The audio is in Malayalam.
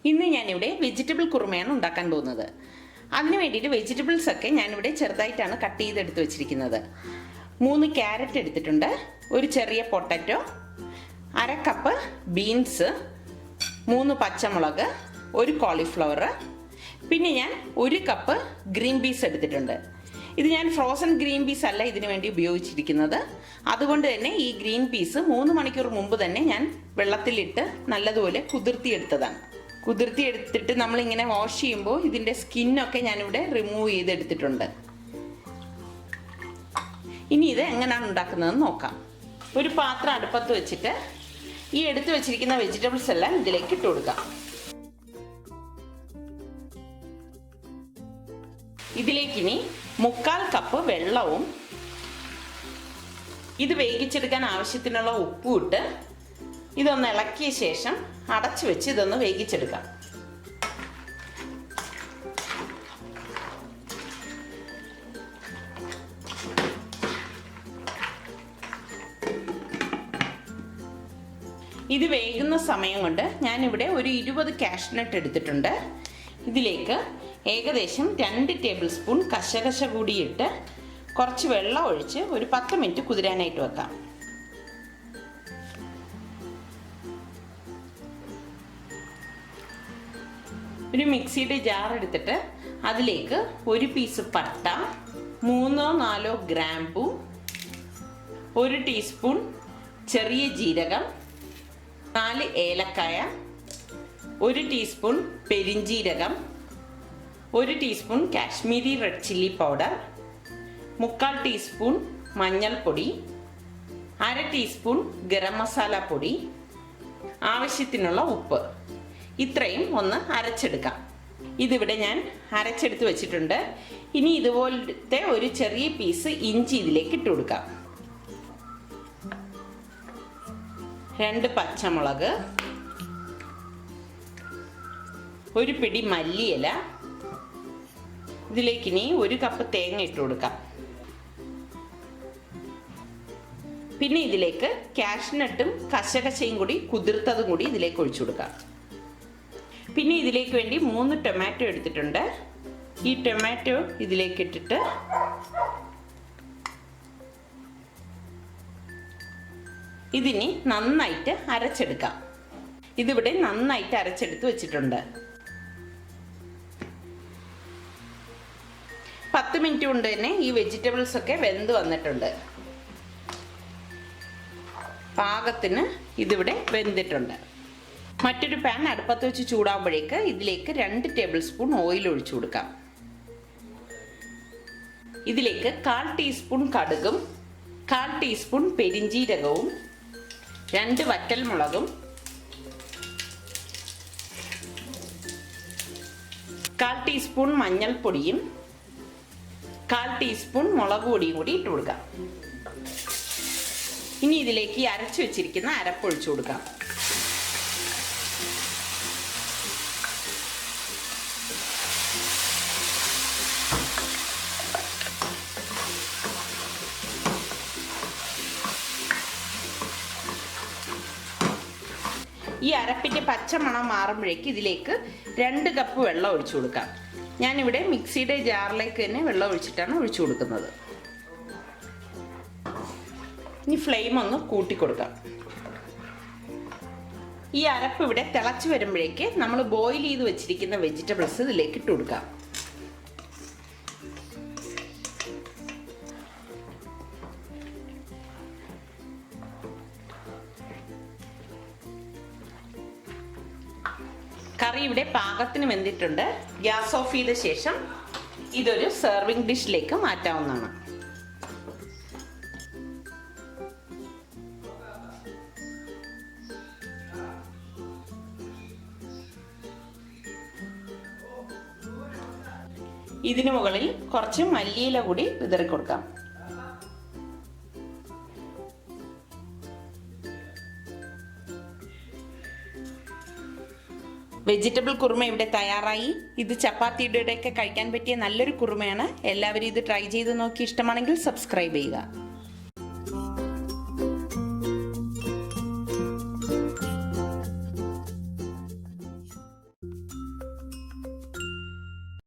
ഇന്ന് ഞാനിവിടെ വെജിറ്റബിൾ കുറുമയാണ് ഉണ്ടാക്കാൻ പോകുന്നത്. അതിന് വേണ്ടിയിട്ട് വെജിറ്റബിൾസ് ഒക്കെ ഞാനിവിടെ ചെറുതായിട്ടാണ് കട്ട് ചെയ്തെടുത്ത് വെച്ചിരിക്കുന്നത്. 3 ക്യാരറ്റ് എടുത്തിട്ടുണ്ട്, ഒരു ചെറിയ പൊട്ടറ്റോ, 1/2 കപ്പ് ബീൻസ്, 3 പച്ചമുളക്, ഒരു കോളിഫ്ലവർ, പിന്നെ ഞാൻ 1 കപ്പ് ഗ്രീൻ പീസ് എടുത്തിട്ടുണ്ട്. ഇത് ഞാൻ ഫ്രോസൺ ഗ്രീൻ പീസ് അല്ല ഇതിനു വേണ്ടി ഉപയോഗിച്ചിരിക്കുന്നത്. അതുകൊണ്ട് തന്നെ ഈ ഗ്രീൻ പീസ് 3 മണിക്കൂർ മുമ്പ് തന്നെ ഞാൻ വെള്ളത്തിലിട്ട് നല്ലതുപോലെ കുതിർത്തിയെടുത്തതാണ്. കുതിർത്തിയെടുത്തിട്ട് നമ്മളിങ്ങനെ വാഷ് ചെയ്യുമ്പോൾ ഇതിൻ്റെ സ്കിന്നൊക്കെ ഞാനിവിടെ റിമൂവ് ചെയ്തെടുത്തിട്ടുണ്ട്. ഇനി ഇത് എങ്ങനെയാണ് ഉണ്ടാക്കുന്നതെന്ന് നോക്കാം. ഒരു പാത്രം അടുപ്പത്ത് വെച്ചിട്ട് ഈ എടുത്തു വെച്ചിരിക്കുന്ന വെജിറ്റബിൾസ് എല്ലാം ഇതിലേക്ക് ഇട്ട് കൊടുക്കാം. ഇതിലേക്കിനി 1/4 കപ്പ് വെള്ളവും ഇത് വേവിച്ചെടുക്കാൻ ആവശ്യത്തിനുള്ള ഉപ്പും ഇട്ട് ഇതൊന്ന് ഇളക്കിയ ശേഷം അടച്ചു വെച്ച് ഇതൊന്ന് വേവിച്ചെടുക്കാം. ഇത് വേകുന്ന സമയം കൊണ്ട് ഞാനിവിടെ ഒരു 20 കാഷ്നട്ട് എടുത്തിട്ടുണ്ട്. ഇതിലേക്ക് ഏകദേശം 2 ടേബിൾ സ്പൂൺ കശകശ കൂടി ഇട്ട് കുറച്ച് വെള്ളം ഒഴിച്ച് ഒരു 10 മിനിറ്റ് കുതിരാനായിട്ട് വെക്കാം. ഒരു മിക്സിയുടെ ജാർ എടുത്തിട്ട് അതിലേക്ക് ഒരു പീസ് പട്ട, 3-4 ഗ്രാമ്പൂ, 1 ടീസ്പൂൺ ചെറിയ ജീരകം, 4 ഏലക്കായ, 1 ടീസ്പൂൺ പെരിഞ്ജീരകം, 1 teaspoon Kashmiri red chilli powder, 1/4 teaspoon മഞ്ഞൾപ്പൊടി, 1/2 ടീസ്പൂൺ ഗരം മസാല പൊടി, ആവശ്യത്തിനുള്ള ഉപ്പ്, ഇത്രയും ഒന്ന് അരച്ചെടുക്കാം. ഇതിവിടെ ഞാൻ അരച്ചെടുത്ത് വെച്ചിട്ടുണ്ട്. ഇനി ഇതുപോലത്തെ ഒരു ചെറിയ പീസ് ഇഞ്ചി ഇതിലേക്ക് ഇട്ട് കൊടുക്കാം. 2 പച്ചമുളക്, ഒരു പിടി മല്ലിയില, ഇതിലേക്കിനി 1 കപ്പ് തേങ്ങ ഇട്ട് കൊടുക്കാം. പിന്നെ ഇതിലേക്ക് കാഷ്നട്ടും കശകശയും കൂടി കുതിർത്തതും കൂടി ഇതിലേക്ക് ഒഴിച്ചു കൊടുക്കാം. പിന്നെ ഇതിലേക്ക് വേണ്ടി 3 ടൊമാറ്റോ എടുത്തിട്ടുണ്ട്. ഈ ടൊമാറ്റോ ഇതിലേക്ക് ഇട്ടിട്ട് ഇതിനി നന്നായിട്ട് അരച്ചെടുക്കാം. ഇതിവിടെ നന്നായിട്ട് അരച്ചെടുത്ത് വെച്ചിട്ടുണ്ട്. 10 മിനിറ്റ് കൊണ്ട് തന്നെ ഈ വെജിറ്റബിൾസ് ഒക്കെ വെന്ത് വന്നിട്ടുണ്ട്. പാകത്തിന് ഇതിവിടെ വെന്തിട്ടുണ്ട്. മറ്റൊരു പാൻ അടുപ്പത്ത് വെച്ച് ചൂടാകുമ്പോഴേക്ക് ഇതിലേക്ക് 2 ടേബിൾ സ്പൂൺ ഓയിൽ ഒഴിച്ചു കൊടുക്കാം. ഇതിലേക്ക് 1/4 ടീസ്പൂൺ കടുകും 1/4 ടീസ്പൂൺ പെരിഞ്ജീരകവും 2 വറ്റൽമുളകും 1/4 ടീസ്പൂൺ മഞ്ഞൾപ്പൊടിയും 1/4 ടീസ്പൂൺ മുളക് പൊടിയും കൂടി ഇട്ട് കൊടുക്കാം. ഇനി ഇതിലേക്ക് അരച്ചു വെച്ചിരിക്കുന്ന അരപ്പൊഴിച്ചു കൊടുക്കാം. ഈ അരപ്പിൻ്റെ പച്ചമണം മാറുമ്പോഴേക്ക് ഇതിലേക്ക് 2 കപ്പ് വെള്ളം ഒഴിച്ചു കൊടുക്കാം. ഞാനിവിടെ മിക്സിയുടെ ജാറിലേക്ക് തന്നെ വെള്ളം ഒഴിച്ചിട്ടാണ് ഒഴിച്ചു കൊടുക്കുന്നത്. ഇനി ഫ്ലെയിം ഒന്ന് കൂട്ടിക്കൊടുക്കാം. ഈ അരപ്പ് ഇവിടെ തിളച്ച് വരുമ്പോഴേക്ക് നമ്മൾ ബോയിൽ ചെയ്ത് വെച്ചിരിക്കുന്ന വെജിറ്റബിൾസ് ഇതിലേക്ക് ഇട്ട് കൊടുക്കാം. കറി ഇവിടെ പാകത്തിന് വെന്തിട്ടുണ്ട്. ഗ്യാസ് ഓഫ് ചെയ്ത ശേഷം ഇതൊരു സെർവിങ് ഡിഷിലേക്ക് മാറ്റാവുന്നതാണ്. ഇതിനു മുകളിൽ കുറച്ച് മല്ലിയില കൂടി വിതറി കൊടുക്കാം. വെജിറ്റബിൾ കുറുമ ഇവിടെ തയ്യാറായി. ഇത് ചപ്പാത്തിയുടെ ഒക്കെ കഴിക്കാൻ പറ്റിയ നല്ലൊരു കുറുമയാണ്. എല്ലാവരും ഇത് ട്രൈ ചെയ്ത് നോക്കി ഇഷ്ടമാണെങ്കിൽ സബ്സ്ക്രൈബ് ചെയ്യുക.